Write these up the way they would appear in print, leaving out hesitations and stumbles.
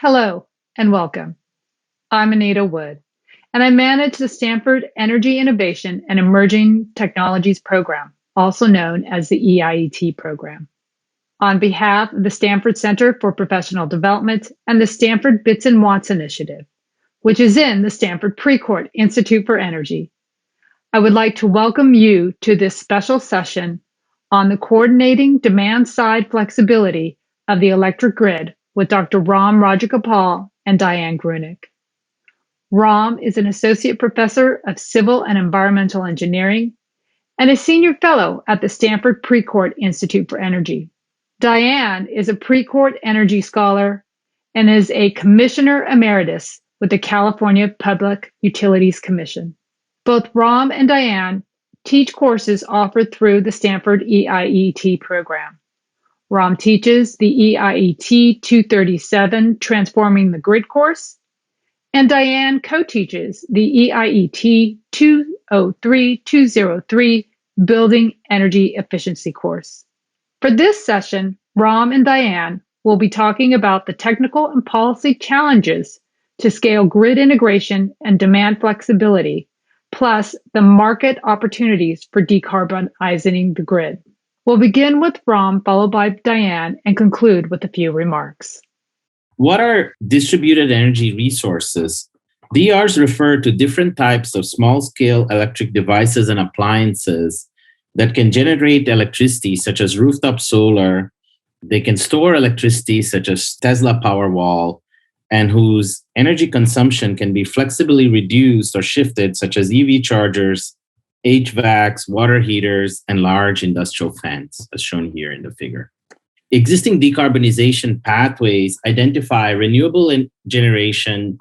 Hello and welcome. I'm Anita Wood, and I manage the Stanford Energy Innovation and Emerging Technologies Program, also known as the EIET program. On behalf of the Stanford Center for Professional Development and the Stanford Bits and Wants Initiative, which is in the Stanford Precourt Institute for Energy, I would like to welcome you to this special session on the coordinating demand-side flexibility of the electric grid with Dr. Rajagopal and Diane Grunick. Ram is an associate professor of civil and environmental engineering and a senior fellow at the Stanford Precourt Institute for Energy. Diane is a Precourt Energy Scholar and is a Commissioner Emeritus with the California Public Utilities Commission. Both Ram and Diane teach courses offered through the Stanford EIET program. Ram teaches the EIET 237 Transforming the Grid course, and Diane co-teaches the EIET 203 Building Energy Efficiency course. For this session, Ram and Diane will be talking about the technical and policy challenges to scale grid integration and demand flexibility, plus the market opportunities for decarbonizing the grid. We'll begin with Ram, followed by Diane, and conclude with a few remarks. What are distributed energy resources? DRs refer to different types of small-scale electric devices and appliances that can generate electricity, such as rooftop solar. They can store electricity, such as Tesla Powerwall, and whose energy consumption can be flexibly reduced or shifted, such as EV chargers, HVACs, water heaters, and large industrial fans, as shown here in the figure. Existing decarbonization pathways identify renewable generation,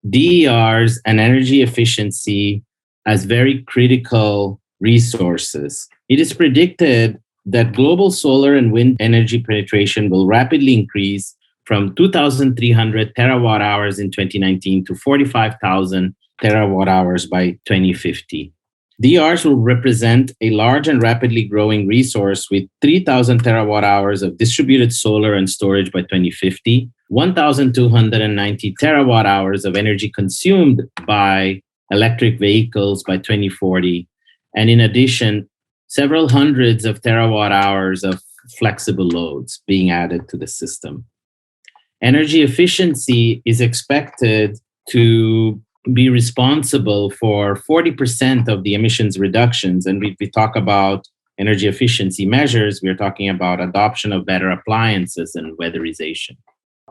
DERs, and energy efficiency as very critical resources. It is predicted that global solar and wind energy penetration will rapidly increase from 2,300 terawatt hours in 2019 to 45,000 terawatt hours by 2050. DRs will represent a large and rapidly growing resource with 3,000 terawatt hours of distributed solar and storage by 2050, 1,290 terawatt hours of energy consumed by electric vehicles by 2040, and in addition, several hundreds of terawatt hours of flexible loads being added to the system. Energy efficiency is expected to be responsible for 40% of the emissions reductions. And we talk about energy efficiency measures, we're talking about adoption of better appliances and weatherization.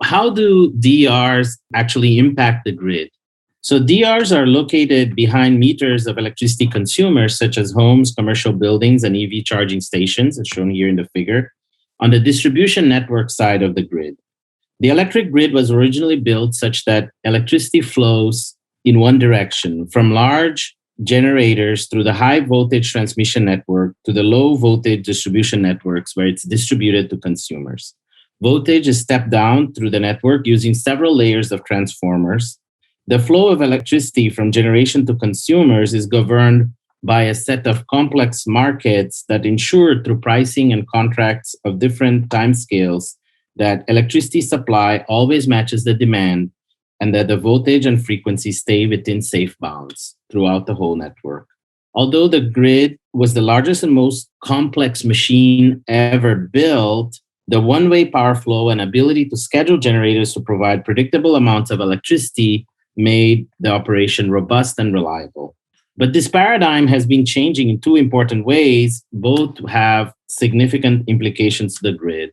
How do DRs actually impact the grid? So DRs are located behind meters of electricity consumers, such as homes, commercial buildings, and EV charging stations, as shown here in the figure, on the distribution network side of the grid. The electric grid was originally built such that electricity flows in one direction, from large generators through the high voltage transmission network to the low voltage distribution networks where it's distributed to consumers. Voltage is stepped down through the network using several layers of transformers. The flow of electricity from generation to consumers is governed by a set of complex markets that ensure through pricing and contracts of different timescales that electricity supply always matches the demand and that the voltage and frequency stay within safe bounds throughout the whole network. Although the grid was the largest and most complex machine ever built, the one-way power flow and ability to schedule generators to provide predictable amounts of electricity made the operation robust and reliable. But this paradigm has been changing in two important ways. Both have significant implications to the grid.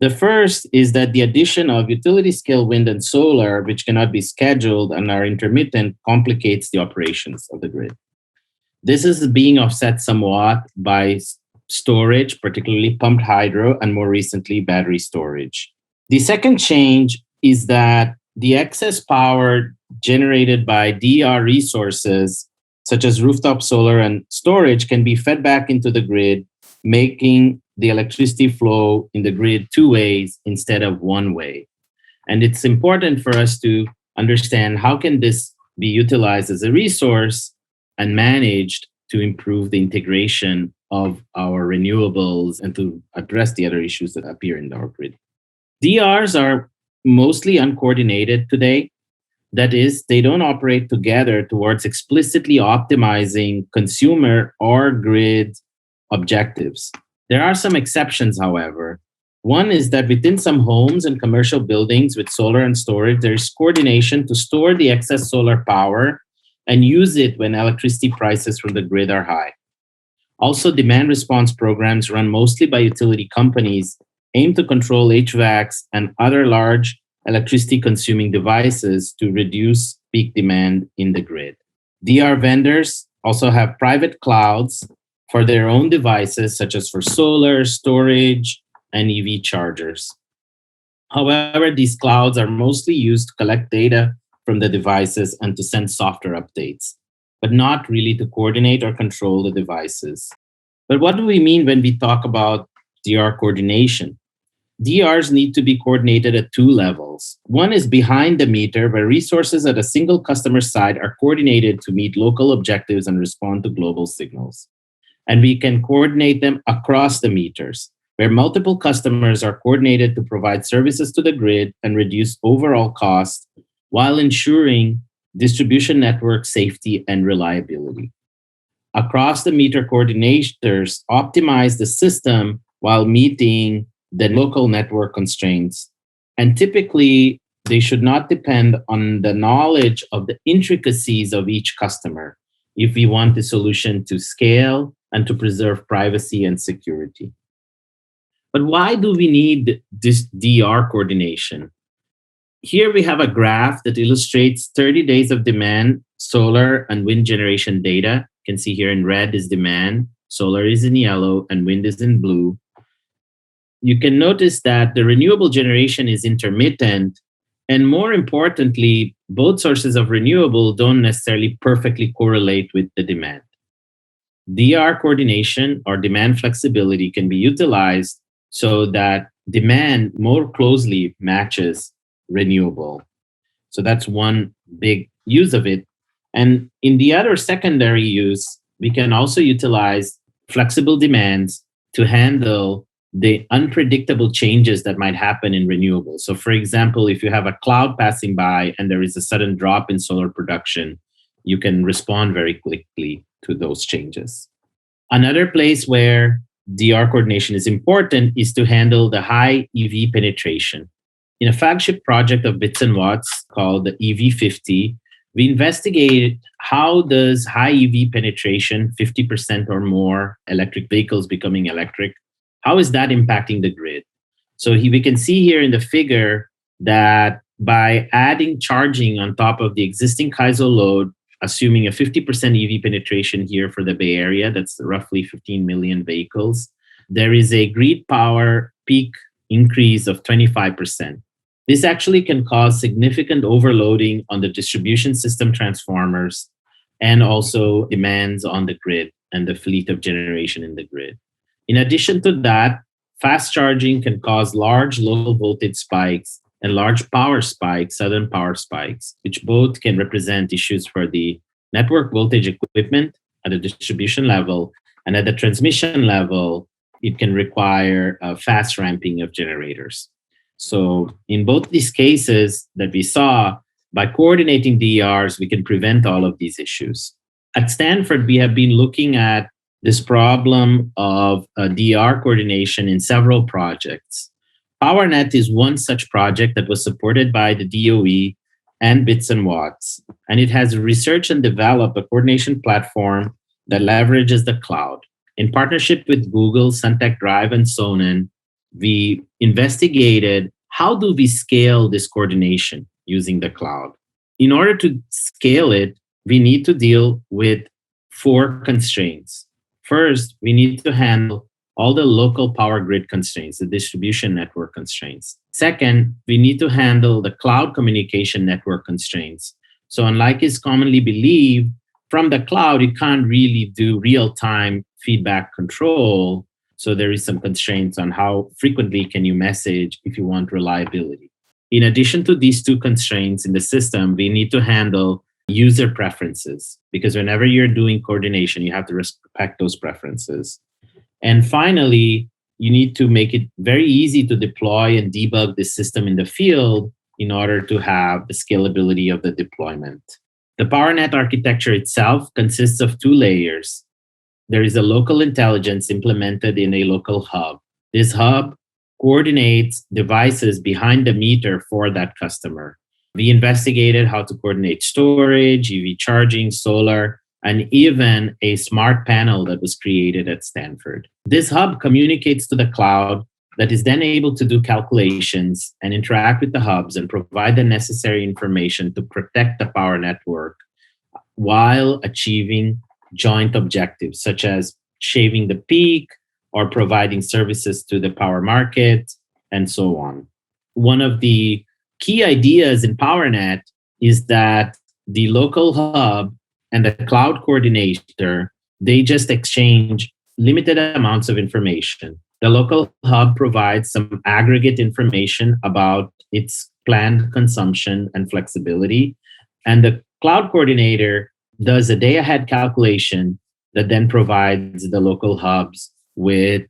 The first is that the addition of utility-scale wind and solar, which cannot be scheduled and are intermittent, complicates the operations of the grid. This is being offset somewhat by storage, particularly pumped hydro, and more recently, battery storage. The second change is that the excess power generated by DR resources, such as rooftop solar and storage, can be fed back into the grid, making the electricity flow in the grid two ways instead of one way. And it's important for us to understand how can this be utilized as a resource and managed to improve the integration of our renewables and to address the other issues that appear in our grid. DRs are mostly uncoordinated today. That is, they don't operate together towards explicitly optimizing consumer or grid objectives. There are some exceptions, however. One is that within some homes and commercial buildings with solar and storage, there is coordination to store the excess solar power and use it when electricity prices from the grid are high. Also, demand response programs run mostly by utility companies aim to control HVACs and other large electricity consuming devices to reduce peak demand in the grid. DR vendors also have private clouds for their own devices, such as for solar, storage, and EV chargers. However, these clouds are mostly used to collect data from the devices and to send software updates, but not really to coordinate or control the devices. But what do we mean when we talk about DR coordination? DRs need to be coordinated at two levels. One is behind the meter, where resources at a single customer site are coordinated to meet local objectives and respond to global signals. And we can coordinate them across the meters, where multiple customers are coordinated to provide services to the grid and reduce overall costs while ensuring distribution network safety and reliability. Across the meter coordinators optimize the system while meeting the local network constraints. And typically, they should not depend on the knowledge of the intricacies of each customer if we want the solution to scale and to preserve privacy and security. But why do we need this DR coordination? Here we have a graph that illustrates 30 days of demand, solar and wind generation data. You can see here in red is demand, solar is in yellow, and wind is in blue. You can notice that the renewable generation is intermittent, and more importantly, both sources of renewable don't necessarily perfectly correlate with the demand. DR coordination or demand flexibility can be utilized so that demand more closely matches renewable. So that's one big use of it. And in the other secondary use, we can also utilize flexible demands to handle the unpredictable changes that might happen in renewables. So for example, if you have a cloud passing by and there is a sudden drop in solar production, you can respond very quickly to those changes. Another place where DR coordination is important is to handle the high EV penetration. In a flagship project of Bits and Watts called the EV50, we investigated how does high EV penetration, 50% or more electric vehicles becoming electric, how is that impacting the grid? So we can see here in the figure that by adding charging on top of the existing CAISO load, assuming a 50% EV penetration here for the Bay Area, that's roughly 15 million vehicles, there is a grid power peak increase of 25%. This actually can cause significant overloading on the distribution system transformers and also demands on the grid and the fleet of generation in the grid. In addition to that, fast charging can cause large low voltage spikes and large power spikes, sudden power spikes, which both can represent issues for the network voltage equipment at the distribution level, and at the transmission level, it can require a fast ramping of generators. So in both these cases that we saw, by coordinating DERs, we can prevent all of these issues. At Stanford, we have been looking at this problem of DR coordination in several projects. Powernet is one such project that was supported by the DOE and Bits and Watts, and it has researched and developed a coordination platform that leverages the cloud. In partnership with Google, Suntech Drive, and Sonnen, we investigated how do we scale this coordination using the cloud. In order to scale it, we need to deal with 4 constraints. First, we need to handle all the local power grid constraints, the distribution network constraints. Second, we need to handle the cloud communication network constraints. So unlike is commonly believed, from the cloud, you can't really do real-time feedback control. So there is some constraints on how frequently can you message if you want reliability. In addition to these 2 constraints in the system, we need to handle user preferences, because whenever you're doing coordination, you have to respect those preferences. And finally, you need to make it very easy to deploy and debug the system in the field in order to have the scalability of the deployment. The Powernet architecture itself consists of two layers. There is a local intelligence implemented in a local hub. This hub coordinates devices behind the meter for that customer. We investigated how to coordinate storage, EV charging, solar, and even a smart panel that was created at Stanford. This hub communicates to the cloud that is then able to do calculations and interact with the hubs and provide the necessary information to protect the power network while achieving joint objectives, such as shaving the peak or providing services to the power market, and so on. One of the key ideas in PowerNet is that the local hub and the cloud coordinator, they just exchange limited amounts of information. The local hub provides some aggregate information about its planned consumption and flexibility. And the cloud coordinator does a day-ahead calculation that then provides the local hubs with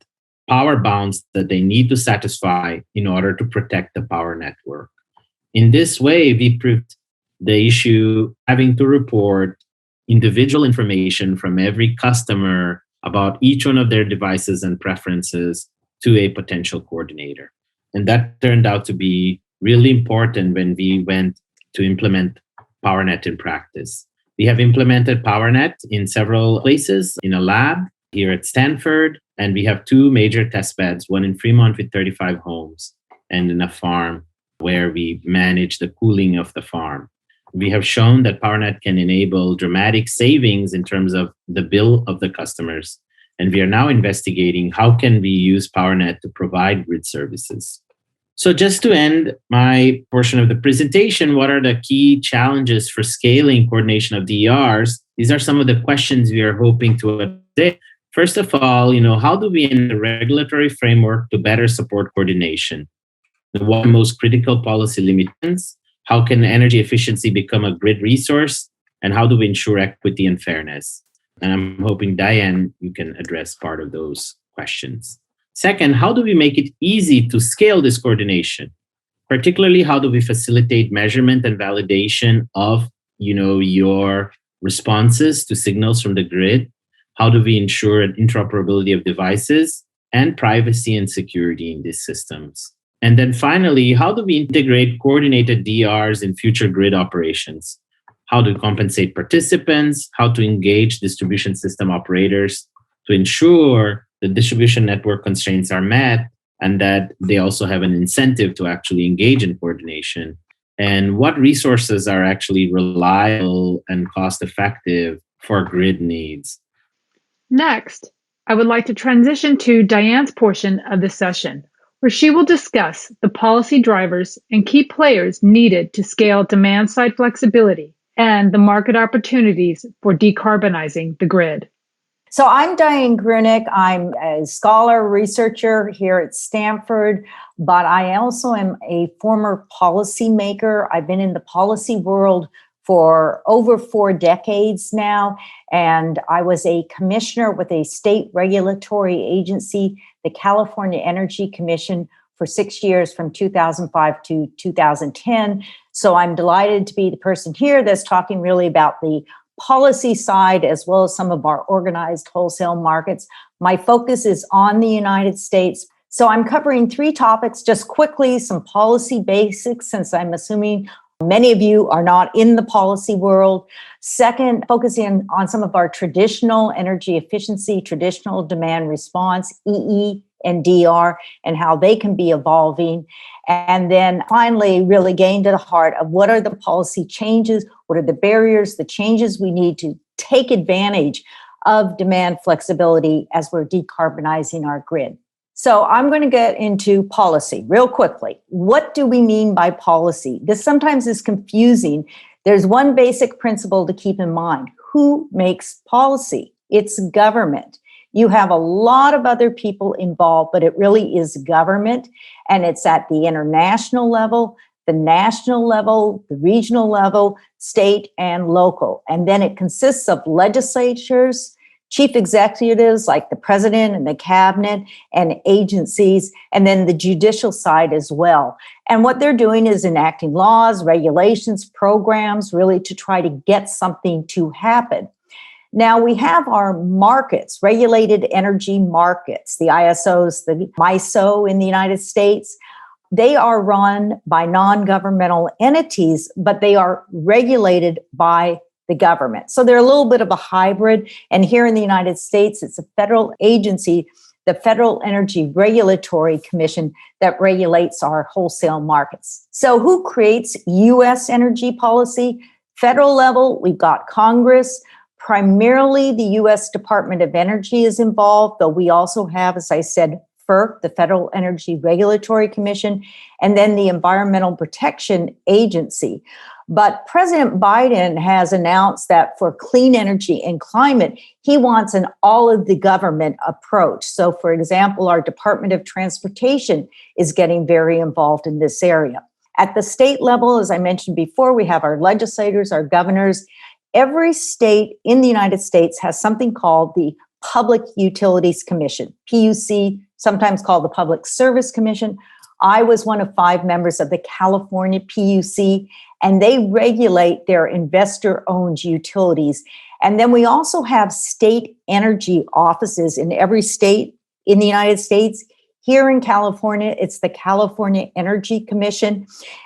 power bounds that they need to satisfy in order to protect the power network. In this way, we prevent the issue having to report individual information from every customer about each one of their devices and preferences to a potential coordinator. And that turned out to be really important when we went to implement PowerNet in practice. We have implemented PowerNet in several places, in a lab here at Stanford, and we have two major test beds, one in Fremont with 35 homes and in a farm where we manage the cooling of the farm. We have shown that PowerNet can enable dramatic savings in terms of the bill of the customers. And we are now investigating how can we use PowerNet to provide grid services. So just to end my portion of the presentation, what are the key challenges for scaling coordination of DERs? These are some of the questions we are hoping to address. First of all, how do we in the regulatory framework to better support coordination? What are most critical policy limitants? How can energy efficiency become a grid resource? And how do we ensure equity and fairness? And I'm hoping, Diane, you can address part of those questions. Second, how do we make it easy to scale this coordination? Particularly, how do we facilitate measurement and validation of, your responses to signals from the grid? How do we ensure interoperability of devices and privacy and security in these systems? And then finally, how do we integrate coordinated DRs in future grid operations? How to compensate participants, how to engage distribution system operators to ensure the distribution network constraints are met and that they also have an incentive to actually engage in coordination, and what resources are actually reliable and cost-effective for grid needs. Next, I would like to transition to Diane's portion of the session, where she will discuss the policy drivers and key players needed to scale demand-side flexibility and the market opportunities for decarbonizing the grid. So I'm Diane Grunick. I'm a scholar, researcher here at Stanford, but I also am a former policymaker. I've been in the policy world for over 4 decades now, and I was a commissioner with a state regulatory agency, the California Energy Commission, for 6 years from 2005 to 2010. So I'm delighted to be the person here that's talking really about the policy side as well as some of our organized wholesale markets. My focus is on the United States. So I'm covering 3 topics just quickly, some policy basics, since I'm assuming many of you are not in the policy world. Second, focusing on some of our traditional energy efficiency, traditional demand response, EE and DR, and how they can be evolving. And then finally, really getting to the heart of what are the policy changes, what are the barriers, the changes we need to take advantage of demand flexibility as we're decarbonizing our grid. So I'm going to get into policy real quickly. What do we mean by policy? This sometimes is confusing. There's one basic principle to keep in mind. Who makes policy? It's government. You have a lot of other people involved, but it really is government, and it's at the international level, the national level, the regional level, state and local. And then it consists of legislatures, chief executives like the president and the cabinet and agencies, and then the judicial side as well. And what they're doing is enacting laws, regulations, programs, really to try to get something to happen. Now we have our markets, regulated energy markets, the ISOs, the MISO in the United States. They are run by non-governmental entities, but they are regulated by the government. So they're a little bit of a hybrid. And here in the United States, it's a federal agency, the Federal Energy Regulatory Commission, that regulates our wholesale markets. So who creates U.S. energy policy? Federal level, we've got Congress. Primarily, the U.S. Department of Energy is involved, though we also have, as I said, FERP, the Federal Energy Regulatory Commission, and then the Environmental Protection Agency. But President Biden has announced that for clean energy and climate, he wants an all-of-the-government approach. So, for example, our Department of Transportation is getting very involved in this area. At the state level, as I mentioned before, we have our legislators, our governors. Every state in the United States has something called the Public Utilities Commission, PUC, sometimes called the Public Service Commission. I was one of 5 members of the California PUC, and they regulate their investor-owned utilities. And then we also have state energy offices in every state in the United States. Here in California, it's the California Energy Commission,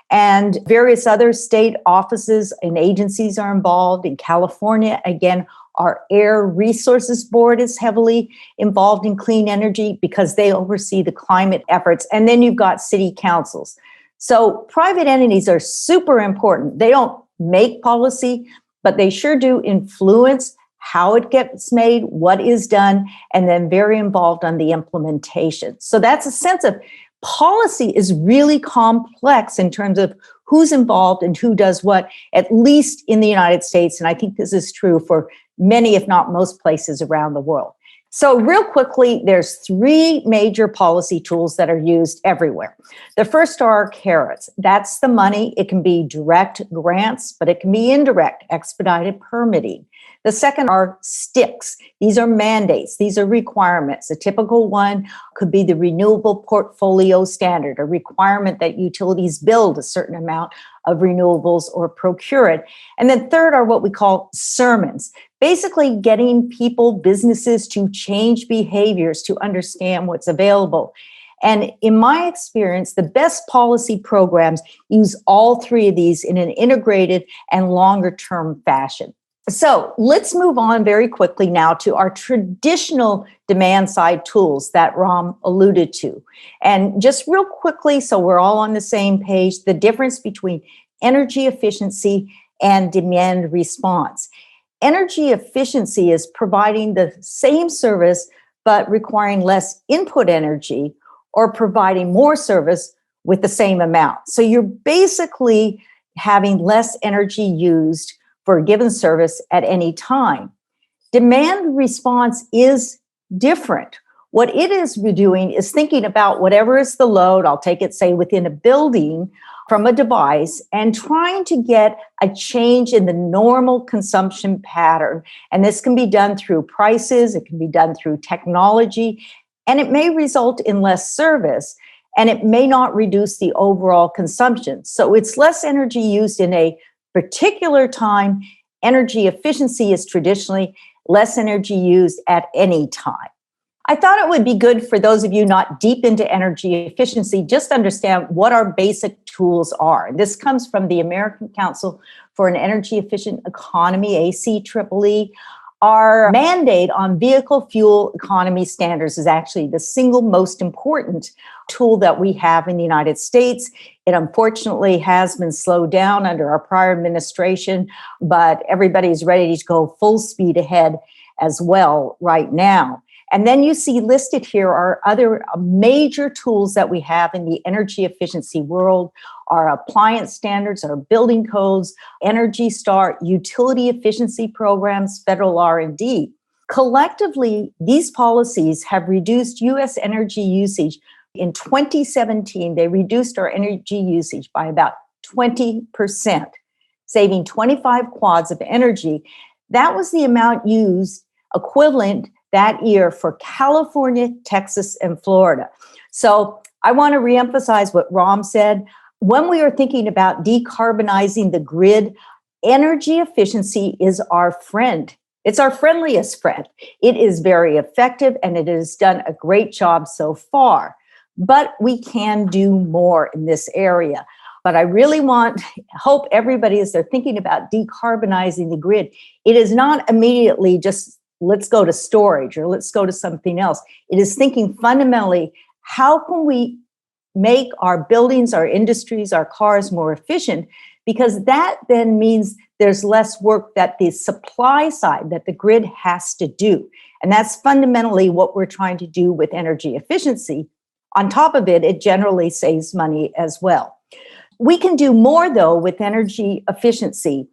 and various other state offices and agencies are involved. In California, again, our Air Resources Board is heavily involved in clean energy because they oversee the climate efforts. And then you've got city councils. So private entities are super important. They don't make policy, but they sure do influence how it gets made, what is done, and then very involved on the implementation. So that's a sense of policy is really complex in terms of who's involved and who does what, at least in the United States. And I think this is true for many, if not most places around the world. So real quickly, there's 3 major policy tools that are used everywhere. The first are carrots. That's the money. It can be direct grants, but it can be indirect, expedited permitting. The second are sticks. These are mandates. These are requirements. A typical one could be the renewable portfolio standard, a requirement that utilities build a certain amount of renewables or procure it. And then third are what we call sermons, basically getting people, businesses to change behaviors to understand what's available. And in my experience, the best policy programs use all 3 of these in an integrated and longer term fashion. So let's move on very quickly now to our traditional demand side tools that Ram alluded to. And just real quickly, so we're all on the same page, the difference between energy efficiency and demand response. Energy efficiency is providing the same service, but requiring less input energy, or providing more service with the same amount. So you're basically having less energy used for a given service at any time. Demand response is different. What it is doing is thinking about whatever is the load, I'll take it, say, within a building from a device, and trying to get a change in the normal consumption pattern. And this can be done through prices, it can be done through technology, and it may result in less service, and it may not reduce the overall consumption. So it's less energy used in a particular time. Energy efficiency is traditionally less energy used at any time. I thought it would be good for those of you not deep into energy efficiency, just understand what our basic tools are. This comes from the American Council for an Energy Efficient Economy, ACEEE. Our mandate on vehicle fuel economy standards is actually the single most important tool that we have in the United States. It unfortunately has been slowed down under our prior administration, but everybody's ready to go full speed ahead as well right now. And then you see listed here are other major tools that we have in the energy efficiency world, our appliance standards, our building codes, Energy Star, utility efficiency programs, federal R&D. Collectively, these policies have reduced U.S. energy usage. In 2017, they reduced our energy usage by about 20%, saving 25 quads of energy. That was the amount used equivalent that year for California, Texas, and Florida. So I want to reemphasize what Ram said. When we are thinking about decarbonizing the grid, energy efficiency is our friend. It's our friendliest friend. It is very effective and it has done a great job so far. But we can do more in this area. But I really hope everybody, as they're thinking about decarbonizing the grid, it is not immediately just let's go to storage or let's go to something else. It is thinking fundamentally, how can we make our buildings, our industries, our cars more efficient? Because that then means there's less work that the supply side, that the grid has to do. And that's fundamentally what we're trying to do with energy efficiency. On top of it, it generally saves money as well. We can do more, though, with energy efficiency.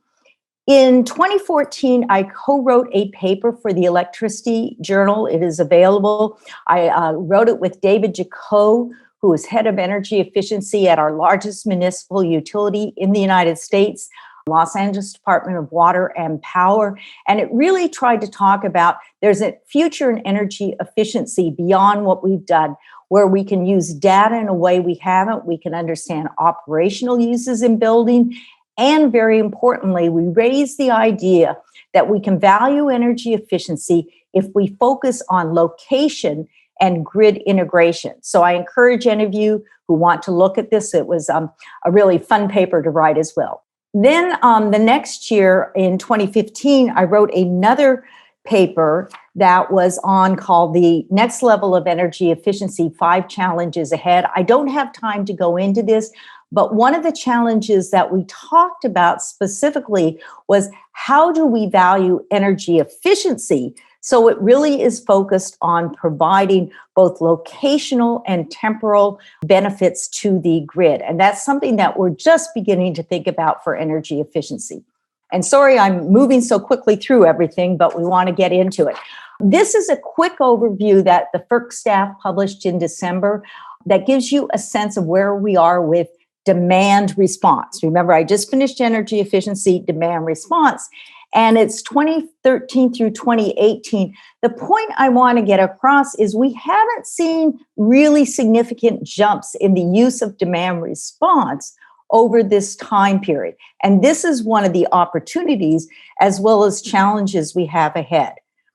In 2014, I co-wrote a paper for the Electricity Journal. It is available. I wrote it with David Jaco, who is head of energy efficiency at our largest municipal utility in the United States, Los Angeles Department of Water and Power. And it really tried to talk about there's a future in energy efficiency beyond what we've done, where we can use data in a way we haven't. We can understand operational uses in building. And very importantly, we raise the idea that we can value energy efficiency if we focus on location and grid integration. So I encourage any of you who want to look at this. It was a really fun paper to write as well. Then the next year in 2015, I wrote another paper that was called The Next Level of Energy Efficiency, 5 Challenges Ahead. I don't have time to go into this, but one of the challenges that we talked about specifically was how do we value energy efficiency? So it really is focused on providing both locational and temporal benefits to the grid. And that's something that we're just beginning to think about for energy efficiency. And sorry, I'm moving so quickly through everything, but we want to get into it. This is a quick overview that the FERP staff published in December that gives you a sense of where we are with demand response. Remember, I just finished energy efficiency, demand response, and it's 2013 through 2018. The point I want to get across is we haven't seen really significant jumps in the use of demand response over this time period. And this is one of the opportunities as well as challenges we have ahead.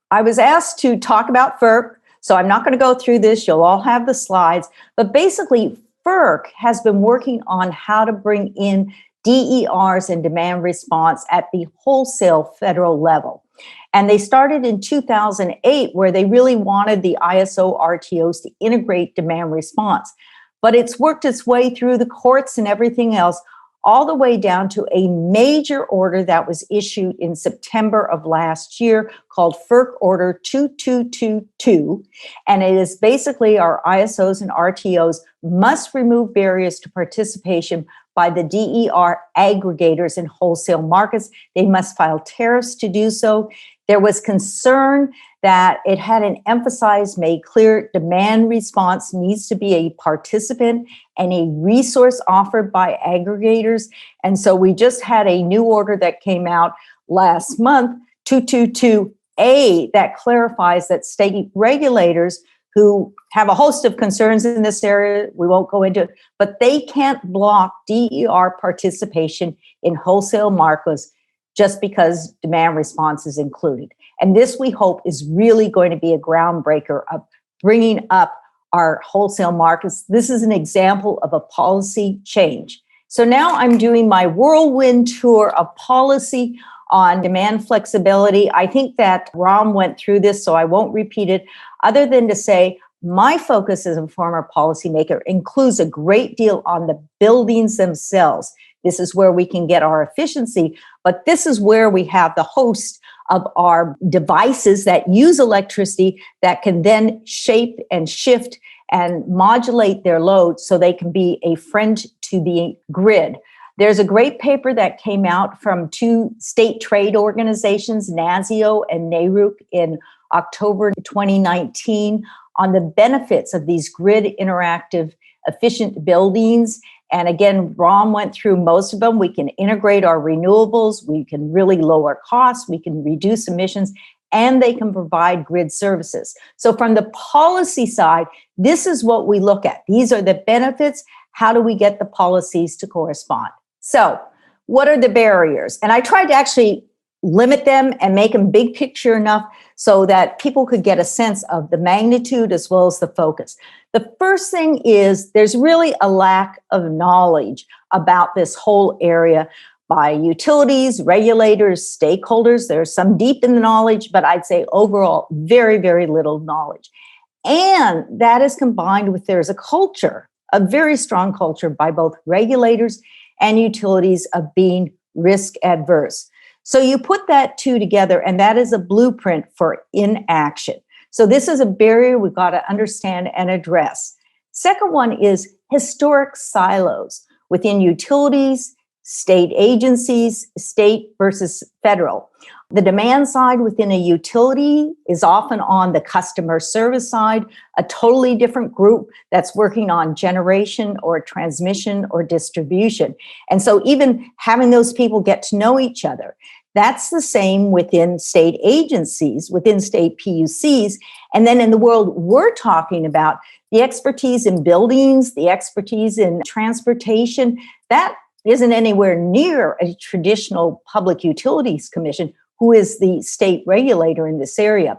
I was asked to talk about FERP, so I'm not going to go through this. You'll all have the slides. But basically, FERC has been working on how to bring in DERs and demand response at the wholesale federal level. And they started in 2008, where they really wanted the ISO RTOs to integrate demand response. But it's worked its way through the courts and everything else, all the way down to a major order that was issued in September of last year called FERC Order 2222. And it is basically our ISOs and RTOs must remove barriers to participation by the DER aggregators in wholesale markets. They must file tariffs to do so. There was concern that it hadn't emphasized, made clear, demand response needs to be a participant and a resource offered by aggregators. And so we just had a new order that came out last month, 222A, that clarifies that state regulators who have a host of concerns in this area, we won't go into it, but they can't block DER participation in wholesale markets just because demand response is included. And this, we hope, is really going to be a groundbreaker of bringing up our wholesale markets. This is an example of a policy change. So now I'm doing my whirlwind tour of policy on demand flexibility. I think that Ram went through this, so I won't repeat it, other than to say my focus as a former policymaker includes a great deal on the buildings themselves. This is where we can get our efficiency, but this is where we have the host of our devices that use electricity that can then shape and shift and modulate their load so they can be a friend to the grid. There's a great paper that came out from 2 state trade organizations, NASIO and NARUC, in October 2019 on the benefits of these grid interactive efficient buildings. And again, Ram went through most of them. We can integrate our renewables. We can really lower costs. We can reduce emissions and they can provide grid services. So from the policy side, this is what we look at. These are the benefits. How do we get the policies to correspond? So what are the barriers? And I tried to actually limit them and make them big picture enough so that people could get a sense of the magnitude as well as the focus. The first thing is there's really a lack of knowledge about this whole area by utilities, regulators, stakeholders. There's some deep in the knowledge, but I'd say overall, very, very little knowledge. And that is combined with there's a culture, a very strong culture by both regulators and utilities of being risk adverse. So you put that two together, and that is a blueprint for inaction. So this is a barrier we've got to understand and address. Second one is historic silos within utilities, state agencies, state versus federal. The demand side within a utility is often on the customer service side, a totally different group that's working on generation or transmission or distribution. And so even having those people get to know each other, that's the same within state agencies, within state PUCs. And then in the world we're talking about, the expertise in buildings, the expertise in transportation, that isn't anywhere near a traditional public utilities commission, who is the state regulator in this area.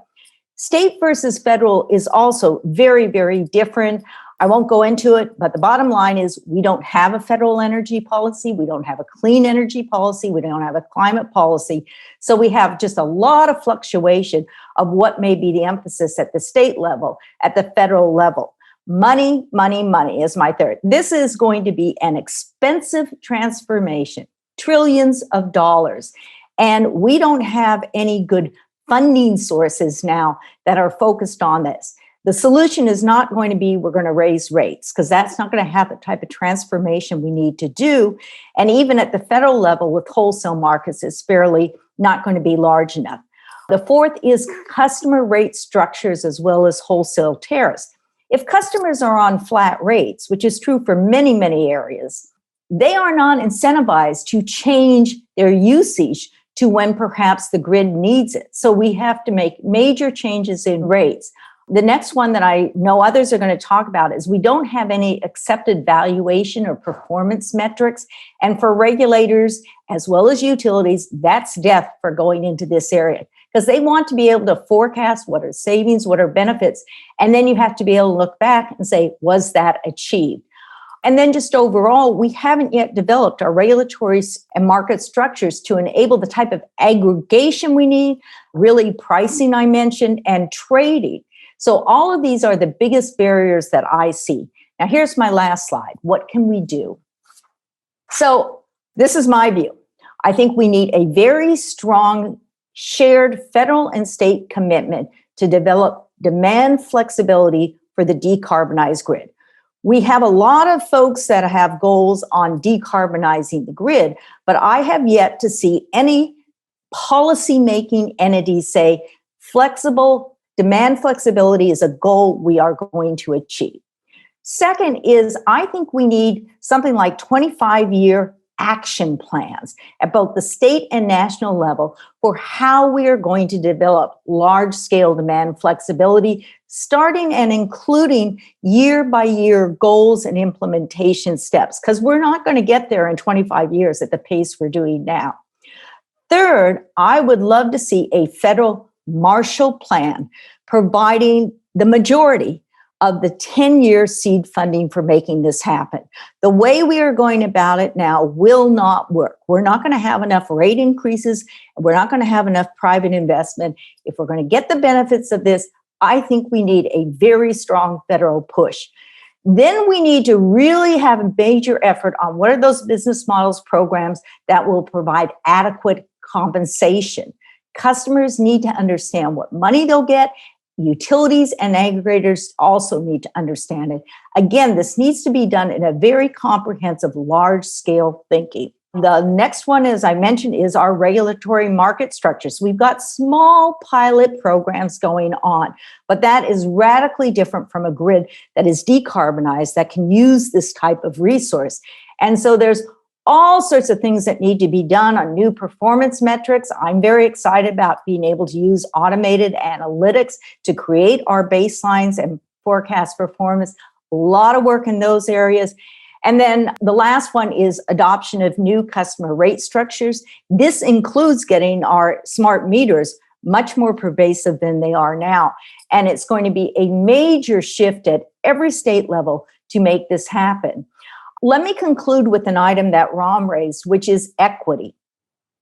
State versus federal is also very, very different. I won't go into it, but the bottom line is we don't have a federal energy policy. We don't have a clean energy policy. We don't have a climate policy. So we have just a lot of fluctuation of what may be the emphasis at the state level, at the federal level. Money, money, money is my third. This is going to be an expensive transformation, trillions of dollars. And we don't have any good funding sources now that are focused on this. The solution is not going to be we're going to raise rates, because that's not going to have the type of transformation we need to do. And even at the federal level with wholesale markets, it's fairly not going to be large enough. The fourth is customer rate structures as well as wholesale tariffs. If customers are on flat rates, which is true for many, many areas, they are not incentivized to change their usage to when perhaps the grid needs it. So we have to make major changes in rates. The next one that I know others are going to talk about is we don't have any accepted valuation or performance metrics. And for regulators as well as utilities, that's death for going into this area, because they want to be able to forecast what are savings, what are benefits. And then you have to be able to look back and say, was that achieved? And then just overall, we haven't yet developed our regulatory and market structures to enable the type of aggregation we need, really pricing I mentioned, and trading. So all of these are the biggest barriers that I see. Now, here's my last slide. What can we do? So this is my view. I think we need a very strong shared federal and state commitment to develop demand flexibility for the decarbonized grid. We have a lot of folks that have goals on decarbonizing the grid, but I have yet to see any policy-making entity say flexible demand flexibility is a goal we are going to achieve. Second is, I think we need something like 25-year action plans at both the state and national level for how we are going to develop large-scale demand flexibility, starting and including year-by-year goals and implementation steps, because we're not going to get there in 25 years at the pace we're doing now. Third, I would love to see a federal Marshall Plan providing the majority of the 10-year seed funding for making this happen. The way we are going about it now will not work. We're not going to have enough rate increases. We're not going to have enough private investment. If we're going to get the benefits of this, I think we need a very strong federal push. Then we need to really have a major effort on what are those business models, programs that will provide adequate compensation. Customers need to understand what money they'll get. Utilities and aggregators also need to understand it. Again, this needs to be done in a very comprehensive, large-scale thinking. The next one, as I mentioned, is our regulatory market structures. We've got small pilot programs going on, but that is radically different from a grid that is decarbonized, that can use this type of resource. And so there's all sorts of things that need to be done on new performance metrics. I'm very excited about being able to use automated analytics to create our baselines and forecast performance. A lot of work in those areas. And then the last one is adoption of new customer rate structures. This includes getting our smart meters much more pervasive than they are now. And it's going to be a major shift at every state level to make this happen. Let me conclude with an item that Ram raised, which is equity.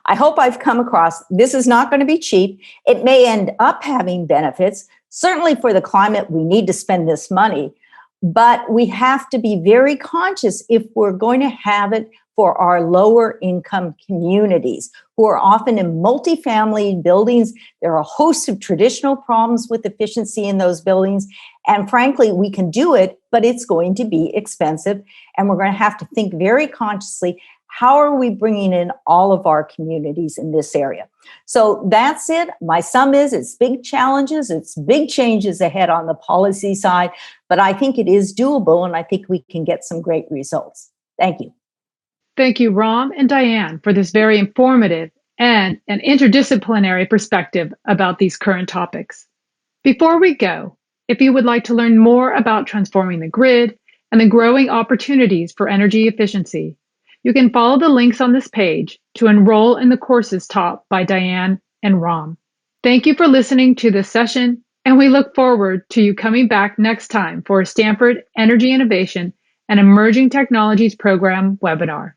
I hope I've come across, this is not going to be cheap. It may end up having benefits. Certainly for the climate, we need to spend this money. But we have to be very conscious if we're going to have it for our lower income communities who are often in multifamily buildings. There are a host of traditional problems with efficiency in those buildings. And frankly, we can do it, but it's going to be expensive. And we're going to have to think very consciously, how are we bringing in all of our communities in this area? So that's it. My sum is it's big challenges, it's big changes ahead on the policy side, but I think it is doable and I think we can get some great results. Thank you. Thank you, Ram and Diane, for this very informative and an interdisciplinary perspective about these current topics. Before we go, if you would like to learn more about transforming the grid and the growing opportunities for energy efficiency, you can follow the links on this page to enroll in the courses taught by Diane and Ram. Thank you for listening to this session, and we look forward to you coming back next time for a Stanford Energy Innovation and Emerging Technologies Program webinar.